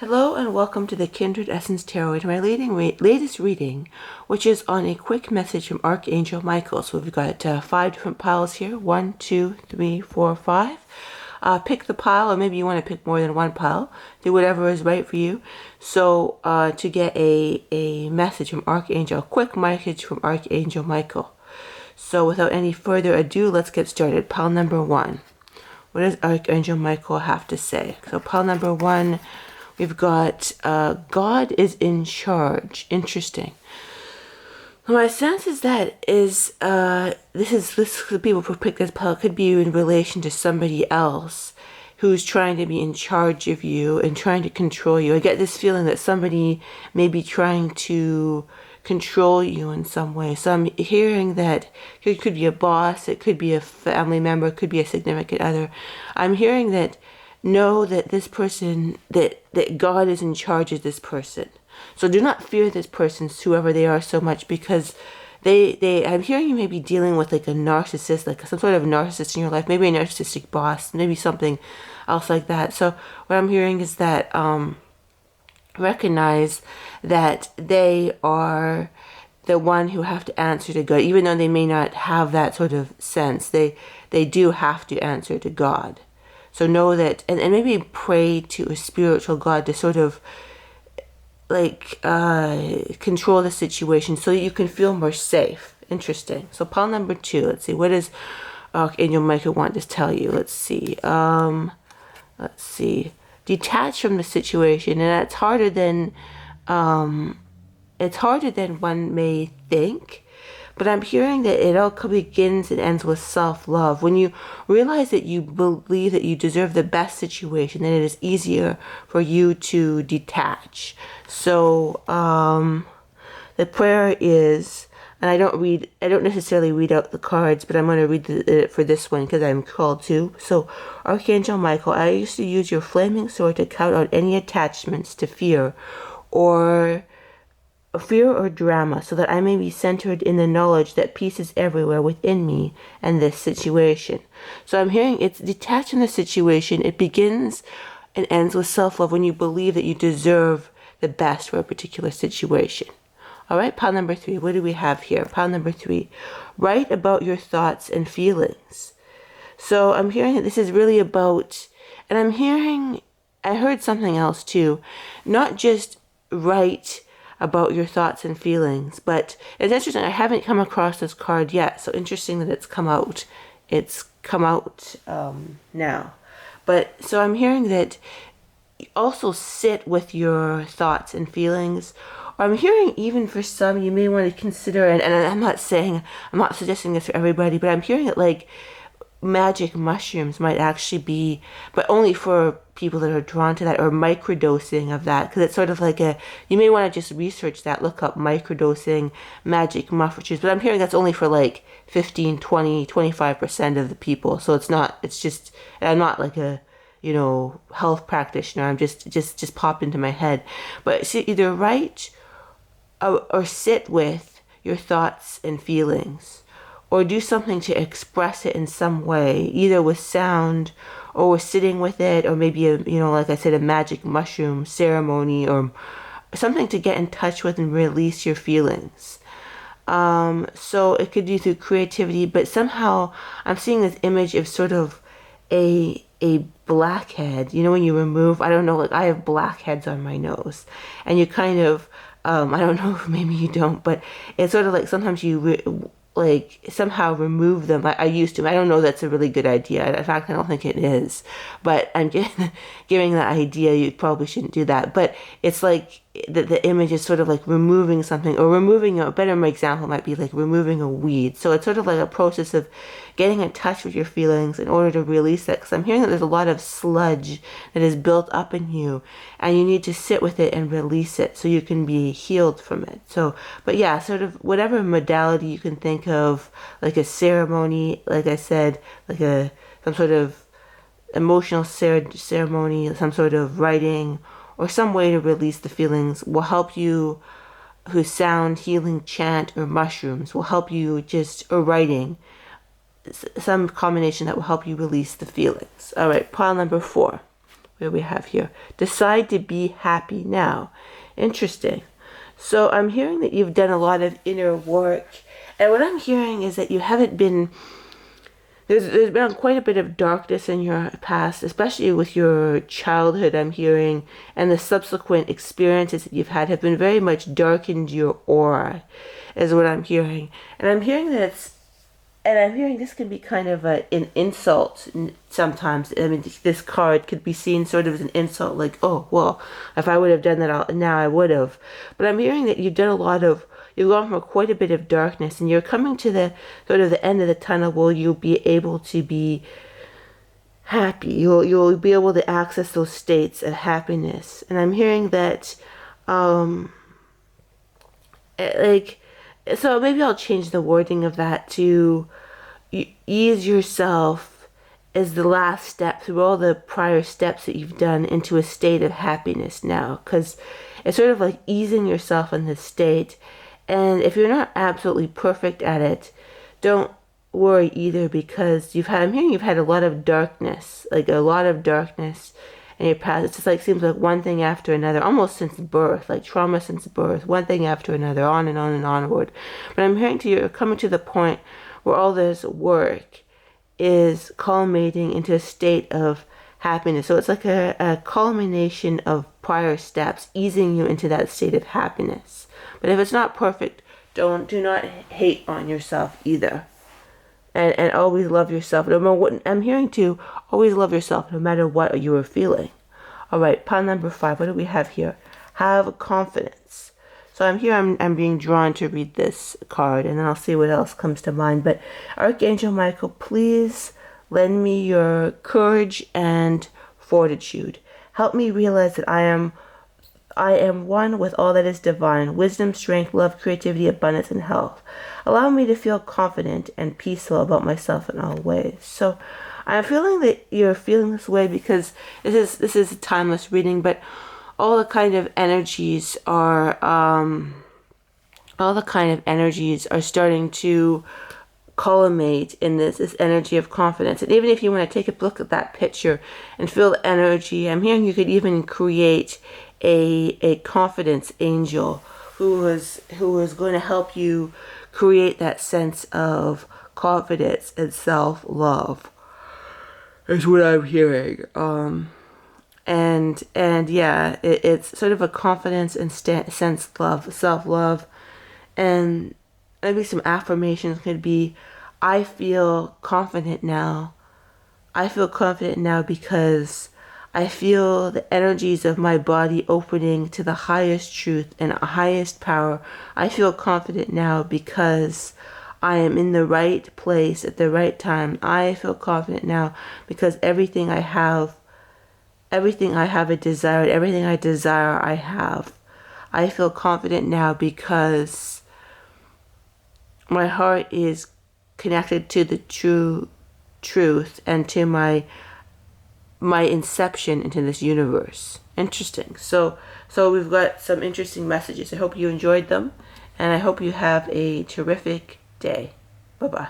Hello and welcome to the Kindred Essence Tarot, to my latest reading, which is on a quick message from Archangel Michael. So we've got 5 different piles here. 1, 2, 3, 4, 5. Pick the pile, or maybe you want to pick more than one pile. Do whatever is right for you. So to get a message from Archangel, a quick message from Archangel Michael. So without any further ado, let's get started. Pile number 1. What does Archangel Michael have to say? So pile number 1... we've got God is in charge. Interesting. My sense is that the people who pick this pile could be in relation to somebody else who's trying to be in charge of you and trying to control you. I get this feeling that somebody may be trying to control you in some way. So I'm hearing that it could be a boss, it could be a family member, it could be a significant other. I'm hearing that know that this person, that God is in charge of this person. So do not fear this person, whoever they are, so much, because I'm hearing you may be dealing with like a narcissist, like some sort of narcissist in your life, maybe a narcissistic boss, maybe something else like that. So what I'm hearing is that recognize that they are the one who have to answer to God, even though they may not have that sort of sense. They do have to answer to God. So know that, and maybe pray to a spiritual God to sort of like control the situation so that you can feel more safe. Interesting. So pile number 2, let's see, what does Archangel Michael want to tell you? Let's see. Detach from the situation, and that's harder than one may think. But I'm hearing that it all begins and ends with self-love. When you realize that you believe that you deserve the best situation, then it is easier for you to detach. So the prayer is, and I don't necessarily read out the cards, but I'm going to read it for this one because I'm called to. So Archangel Michael, I used to use your flaming sword to cut out any attachments to fear or drama, so that I may be centered in the knowledge that peace is everywhere within me and this situation. So I'm hearing it's detached from the situation. It begins and ends with self-love when you believe that you deserve the best for a particular situation. All right, pile number 3. What do we have here? Pile number 3. Write about your thoughts and feelings. So I'm hearing that this is really about, and I heard something else too, not just write about your thoughts and feelings, but it's interesting, I haven't come across this card yet, so interesting that it's come out now. But so I'm hearing that you also sit with your thoughts and feelings, or I'm hearing even for some you may want to consider, and I'm not suggesting this for everybody, but I'm hearing it like magic mushrooms might actually be, but only for people that are drawn to that, or microdosing of that, because it's sort of like you may want to just research that, look up microdosing magic mushrooms, but I'm hearing that's only for like 15, 20, 25% of the people. So it's just, and I'm not like a health practitioner, I'm just popped into my head. But see, either write or sit with your thoughts and feelings, or do something to express it in some way, either with sound or with sitting with it, or maybe like I said, a magic mushroom ceremony, or something to get in touch with and release your feelings. So it could be through creativity, but somehow I'm seeing this image of sort of a blackhead. When you remove, I don't know, like I have blackheads on my nose, and you kind of, I don't know, maybe you don't, but it's sort of like sometimes you somehow remove them. I used to. I don't know, that's a really good idea. In fact, I don't think it is. But I'm giving that idea, you probably shouldn't do that. But it's like the image is sort of like removing something, or removing a better example might be like removing a weed. So it's sort of like a process of getting in touch with your feelings in order to release that, because I'm hearing that there's a lot of sludge that is built up in you, and you need to sit with it and release it so you can be healed from it. So, but yeah, sort of whatever modality you can think of, like a ceremony, like I said, like some sort of emotional ceremony, some sort of writing, or some way to release the feelings will help you. Whose sound, healing, chant, or mushrooms will help you, or writing, some combination that will help you release the feelings. All right, pile number 4. What do we have here? Decide to be happy now. Interesting. So I'm hearing that you've done a lot of inner work. And what I'm hearing is that you haven't been... There's been quite a bit of darkness in your past, especially with your childhood, I'm hearing, and the subsequent experiences that you've had have been very much darkened your aura, is what I'm hearing. And I'm hearing that this can be kind of an insult sometimes. I mean, this card could be seen sort of as an insult, like, oh, well, if I would have done that now, I would have. But I'm hearing that you've gone from quite a bit of darkness, and you're coming to the sort of the end of the tunnel where you'll be able to be happy. You'll be able to access those states of happiness. And I'm hearing that, so maybe I'll change the wording of that to ease yourself as the last step through all the prior steps that you've done into a state of happiness now, because it's sort of like easing yourself in this state. And if you're not absolutely perfect at it, don't worry either, because I'm hearing you've had a lot of darkness, in your past. It's just like, seems like one thing after another, almost since birth, like trauma since birth, one thing after another, on and on and onward. But I'm hearing you're coming to the point where all this work is culminating into a state of happiness. So it's like a culmination of prior steps, easing you into that state of happiness. But if it's not perfect, do not hate on yourself either. And always love yourself. No matter what, I'm hearing too, always love yourself no matter what you are feeling. All right, pile number 5. What do we have here? Have confidence. So I'm being drawn to read this card, and then I'll see what else comes to mind. But Archangel Michael, please lend me your courage and fortitude. Help me realize that I am one with all that is divine: wisdom, strength, love, creativity, abundance, and health. Allow me to feel confident and peaceful about myself in all ways. So I'm feeling that you're feeling this way because this is a timeless reading, but all the kind of energies are starting to culminate in this energy of confidence. And even if you want to take a look at that picture and feel the energy, I'm hearing you could even create a confidence angel who is going to help you create that sense of confidence and self-love, is what I'm hearing. And yeah, it's sort of a confidence and sense of self-love. And maybe some affirmations could be, I feel confident now. I feel confident now because I feel the energies of my body opening to the highest truth and highest power. I feel confident now because I am in the right place at the right time. I feel confident now because everything I have a desire, everything I desire, I have. I feel confident now because my heart is connected to the true truth and to my inception into this universe. Interesting. So we've got some interesting messages. I hope you enjoyed them, and I hope you have a terrific day. Bye-bye.